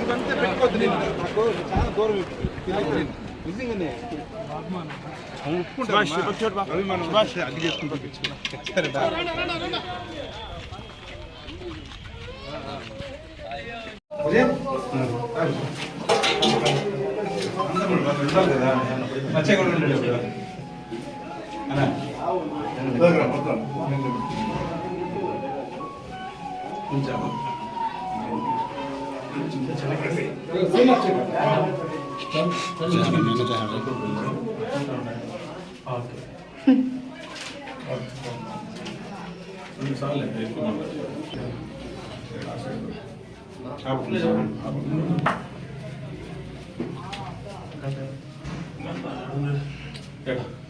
ఇవంతా పెట్టుకోవద్దు. నేను నాకు చాలా దూరం నిజంగానే అభిమానం అది చేసుకుంటూ మచ్చ కూడా ఉండేది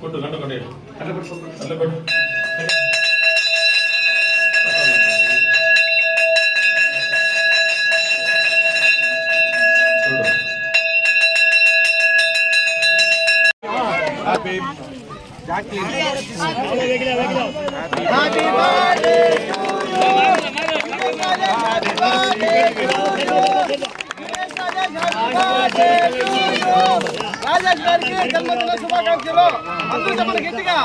కొట్టు గంట కొట్టు Happy రాజేష్ గారికి జన్మదిన శుభాకాంక్షలు. అందరూ చెప్పండి గట్టిగా.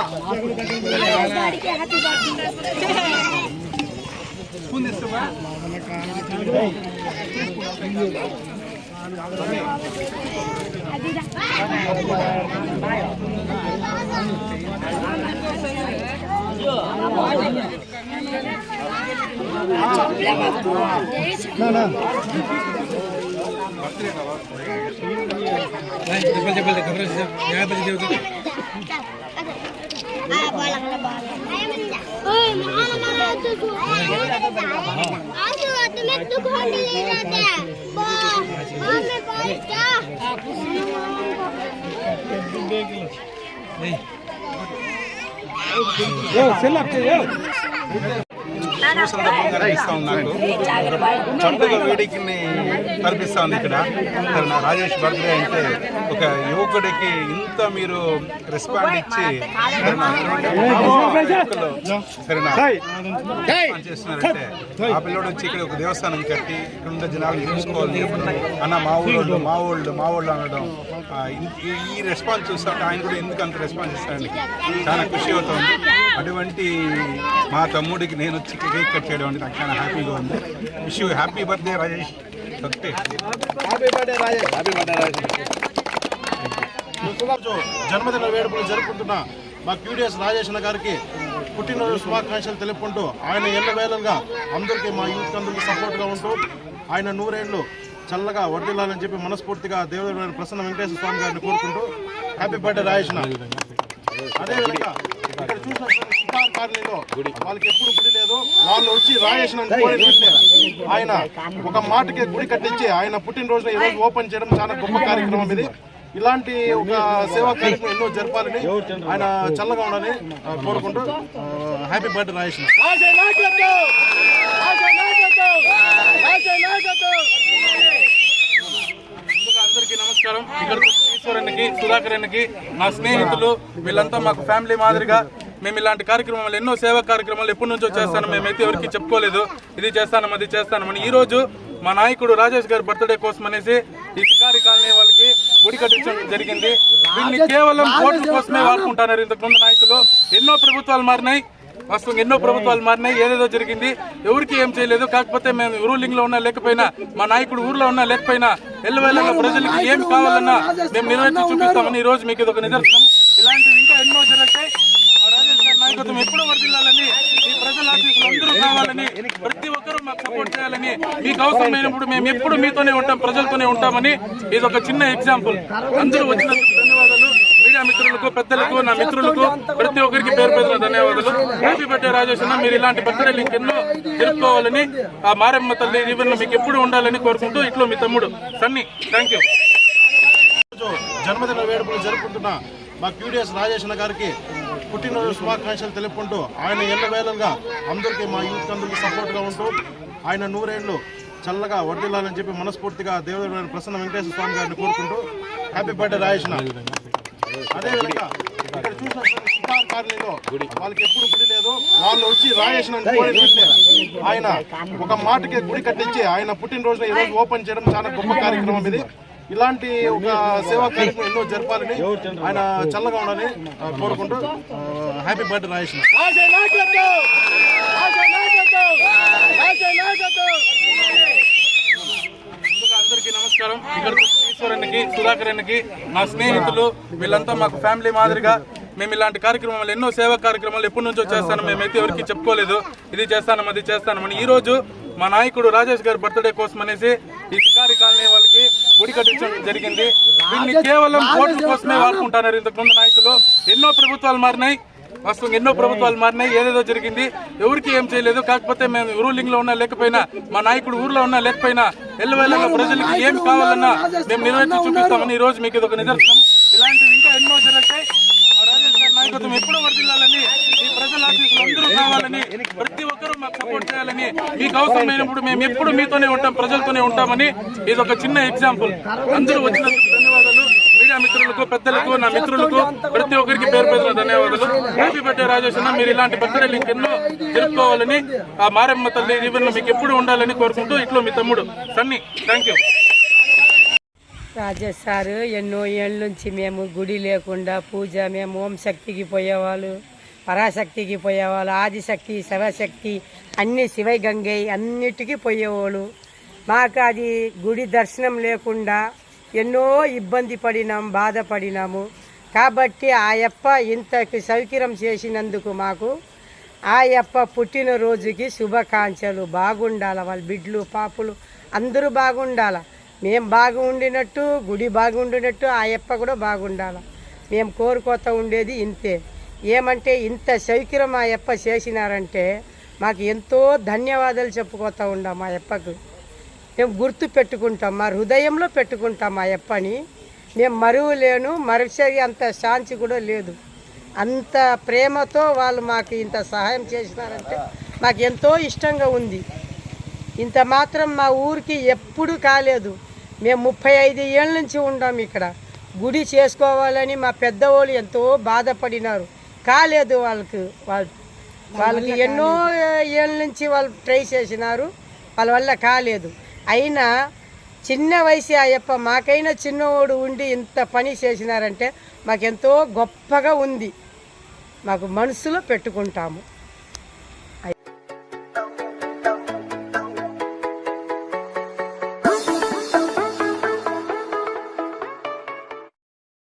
సందర్భంగా ఇస్తా ఉన్నాను. చంపక వేడికి కల్పిస్తా ఉంది ఇక్కడ. రాజేష్ బర్త్డే అంటే ఒక యువకుడికి ఇంత మీరు రెస్పాండ్ ఇచ్చి చేస్తున్నారంటే ఆ పిల్లడు వచ్చి ఇక్కడ ఒక దేవస్థానం కట్టి ఇక్కడ ఉన్న జనాలు చూసుకోవాలని అన్న మా ఊళ్ళో అనడం ఈ రెస్పాన్స్ చూస్తుంటే ఆయన కూడా ఎందుకు అంత రెస్పాన్స్ ఇస్తాడని చాలా ఖుషి అవుతుంది. అటువంటి మా తమ్ముడికి నేను వచ్చి కేక్ కట్ చేయడం అంటే నాకు చాలా హ్యాపీగా ఉంది. Wish you happy birthday Rajesh. Happy birthday Rajesh. Happy birthday Rajesh. జన్మదిన వేడుకలు జరుపుకుంటున్న మా క్యూడియస్ రాజేష్ గారికి పుట్టినరోజు శుభాకాంక్షలు తెలుపుకుంటూ ఆయన ఎల్లవేళలుగా అందరికీ మా యూత్ అందరికీ సపోర్ట్గా ఉంటూ ఆయన 100 ఏళ్ళు చల్లగా వర్ధిల్లాలని చెప్పి మనస్ఫూర్తిగా దేవుడు ప్రసన్న వెంకటేశ్వర స్వామి గారిని కోరుకుంటూ హ్యాపీ బర్త్డే రాజేష్. అదేవిధంగా ఇక్కడ చూసిన సుధార్ కాలనీలో వాళ్ళకి ఎప్పుడు గుడి లేదు. వాళ్ళు వచ్చి రాజేష్ ఆయన ఒక మాటకి గుడి కట్టించి ఆయన పుట్టినరోజున ఈరోజు ఓపెన్ చేయడం చాలా గొప్ప కార్యక్రమం. ఇది ఇలాంటి ఒక సేవా కార్యక్రమం ఎన్నో జరపాలని ఆయన చల్లగా ఉండాలని కోరుకుంటూ హ్యాపీ బర్త్డే రాజేష్. అందరికీ నమస్కారం. ఇక్కడ ఈశ్వరునికి, సుధాకర్ అన్నకి, నా స్నేహితులు వీళ్ళంతా మాకు ఫ్యామిలీ మాదిరిగా మేము ఇలాంటి కార్యక్రమాలు ఎన్నో సేవా కార్యక్రమాలు ఎప్పటి నుంచో చేస్తాను. మేమైతే ఎవరికి చెప్పుకోలేదు ఇది చేస్తాను అది చేస్తానమని. ఈ రోజు మా నాయకుడు రాజేష్ గారి బర్త్డే కోసం అనేసి ఈ శికారి కాలనీ వాళ్ళకి గుడి కట్టించడం జరిగింది. వీళ్ళని కేవలం ఓట్ల కోసమే వాడుకుంటున్నారు. ఇంతకుముందు నాయకులు ఎన్నో ప్రభుత్వాలు మారినాయి, వాస్తవంగా ఎన్నో ప్రభుత్వాలు మారినాయి, ఏదేదో జరిగింది, ఎవరికి ఏం చేయలేదు. కాకపోతే మేము రూలింగ్ లో ఉన్నా లేకపోయినా, మా నాయకుడు ఊర్లో ఉన్నా లేకపోయినా, ఎల్లవేళ ప్రజలకి ఏమి కావాలన్నా మేము నెరవేర్చి చూపిస్తామని ఈ రోజు మీకు ఇది ఒక నిదర్శనం. ఇలాంటివి ఇంకా ఎన్నో జరుగుతాయి. రాజేష్ గారి నాయకత్వం ఎప్పుడూ వర్ధిల్లాలని, ఈ ప్రజల ఆశీస్సులు అందరూ కావాలని, ప్రతి ఒక్కరూ మాకు సపోర్ట్ చేయాలని, మీకు అవసరమైనప్పుడు మేము ఎప్పుడు మీతోనే ఉంటాం, ప్రజలతోనే ఉంటామని ఇది ఒక చిన్న ఎగ్జాంపుల్. అందరూ వచ్చినందుకు ధన్యవాదాలు. మీడియా మిత్రులకు, పెద్దలకు, నా మిత్రులకు ప్రతి ఒక్కరికి పేరు పేరున ధన్యవాదాలు. హ్యాపీ బర్త్డే రాజేష్ అన్న. మీరు ఇలాంటి బర్త్డేలు ఇంకెన్నో జరుపుకోవాలని, ఆ మారమ్మ తల్లి దీవెనలు మీకు ఎప్పుడు ఉండాలని కోరుకుంటూ ఇట్లో మీ తమ్ముడు సన్నీ. Thank you. జన్మదిన వేడుకలు జరుపుకుంటున్న మా క్యూడియస్ రాజేష్ గారికి పుట్టినరోజు శుభాకాంక్షలు తెలుపుకుంటూ ఆయన ఎల్లవేళలుగా అందరికీ మా యూత్ అందరికీ సపోర్ట్గా ఉంటూ ఆయన 100 ఏళ్ళు చల్లగా వర్ధిల్లాలని చెప్పి మనస్ఫూర్తిగా దేవుడు ప్రసన్న వెంకటేశ్వర స్వామి గారిని కోరుకుంటూ హ్యాపీ బర్త్డే రాజేష్. అదేవిధంగా ఇక్కడ చూసిన శిఖార్ కాలనీలో వాళ్ళకి ఎప్పుడు గుడి లేదు, వాళ్ళు వచ్చి రాజేషన్ ఆయన ఒక మాటకి గుడి కట్టించి ఆయన పుట్టినరోజున ఈరోజు ఓపెన్ చేయడం చాలా గొప్ప కార్యక్రమం ఇది. ఇలాంటి ఒక సేవా కార్యక్రమం ఎన్నో జరపాలని, ఆయన చల్లగా ఉండాలని కోరుకుంటూ హ్యాపీ బర్త్డే రాజేషన్. అందరికీ నమస్కారం. ఇక్కడ ఈశ్వరన్నకి, సుధాకర్ అన్నకి, నా స్నేహితులు వీళ్ళంతా మాకు ఫ్యామిలీ మాదిరిగా మేము ఇలాంటి కార్యక్రమాలు ఎన్నో సేవా కార్యక్రమాలు ఎప్పటి నుంచో చేస్తాను. మేమైతే ఎవరికి చెప్పుకోలేదు ఇది చేస్తాను అది చేస్తానమని. ఈ రోజు మా నాయకుడు రాజేష్ గారి బర్త్డే కోసం అనేసి ఈ శికారి కాలనీ వాళ్ళకి గుడి కట్టించడం జరిగింది. దీన్ని కేవలం ఓట్ల కోసమే వాడుకుంటున్నారు. ఇంతకుముందు నాయకులు ఎన్నో ప్రభుత్వాలు మారినాయి, వాస్తవంగా ఎన్నో ప్రభుత్వాలు మారినాయి, ఏదేదో జరిగింది, ఎవరికి ఏం చేయలేదు. కాకపోతే మేము రూలింగ్ లో ఉన్నా లేకపోయినా, మా నాయకుడు ఊర్లో ఉన్నా లేకపోయినా, ఎల్లవేళగా ప్రజలకు ఏం కావాలన్నా మేము నెరవేర్చి చూపిస్తామని ఈ రోజు మీకు ఇది ఒక నిదర్శనం. ఇలాంటివి ఇంకా ఎన్నో జరుగుతాయి. రాజేష్ గారి నాయకత్వం ఎప్పుడూ వర్ధిల్లాలని, ఈ ప్రజల ఆశీస్సులు అందరూ కావాలని, ప్రతి ఒక్కరూ మాకు సపోర్ట్ చేయాలని, మీకు అవసరమైనప్పుడు మేము ఎప్పుడు మీతోనే ఉంటాం, ప్రజలతోనే ఉంటామని ఇది ఒక చిన్న ఎగ్జాంపుల్. అందరూ వచ్చినందుకు ధన్యవాదాలు. మీడియా మిత్రులకు, పెద్దలకు, నా మిత్రులకు ప్రతి ఒక్కరికి పేరు పేరున ధన్యవాదాలు. హ్యాపీ బర్త్డే రాజేష్ అన్న. మీరు ఇలాంటి బర్త్డేలు ఇంకెన్నో జరుపుకోవాలని, ఆ మారమ్మ తల్లి దీవెనలు మీకు ఎప్పుడు ఉండాలని కోరుకుంటూ ఇట్లో మీ తమ్ముడు Sunny. Thank you. Rajesh sir ఎన్నో ఏళ్ళ నుంచి మేము గుడి లేకుండా పూజ, మేము ఓం శక్తికి పోయేవాళ్ళు, పరాశక్తికి పోయేవాళ్ళు, ఆదిశక్తి, శివశక్తి, అన్ని శివై గంగై అన్నిటికీ పోయేవాళ్ళు. మాకు అది గుడి దర్శనం లేకుండా ఎన్నో ఇబ్బంది పడినాం, బాధపడినాము. కాబట్టి ఆ యప్ప ఇంతకి సౌకర్యం చేసినందుకు మాకు ఆ యప్ప పుట్టినరోజుకి శుభాకాంక్షలు. బాగుండాల, వాళ్ళ బిడ్డలు పాపులు అందరూ బాగుండాల, మేము బాగుండినట్టు, గుడి బాగుండినట్టు ఆ యప్ప కూడా బాగుండాల. మేము కోరుకోతా ఉండేది ఇంతే. ఏమంటే ఇంత సౌకర్యం ఆ యప్ప చేసినారంటే మాకు ఎంతో ధన్యవాదాలు చెప్పుకోతా ఉన్నాం. ఆ యప్పకు మేము గుర్తు పెట్టుకుంటాం, మా హృదయంలో పెట్టుకుంటాం ఆ యప్పని. మేము మరువలేను, మరసరి అంత శాంతి కూడా లేదు. అంత ప్రేమతో వాళ్ళు మాకు ఇంత సహాయం చేసినారంటే మాకు ఎంతో ఇష్టంగా ఉంది. ఇంత మాత్రం మా ఊరికి ఎప్పుడు కాలేదు. మేము 35 ఏళ్ళ నుంచి ఉన్నాం ఇక్కడ. గుడి చేసుకోవాలని మా పెద్దవాళ్ళు ఎంతో బాధపడినారు, కాలేదు వాళ్ళకి ఎన్నో ఏళ్ళ నుంచి వాళ్ళు ట్రై చేసినారు, వాళ్ళ వల్ల కాలేదు. అయినా చిన్న వయసు అయ్యప్ప మాకైనా చిన్నవాడు ఉండి ఇంత పని చేసినారంటే మాకెంతో గొప్పగా ఉంది, మాకు మనసులో పెట్టుకుంటాము.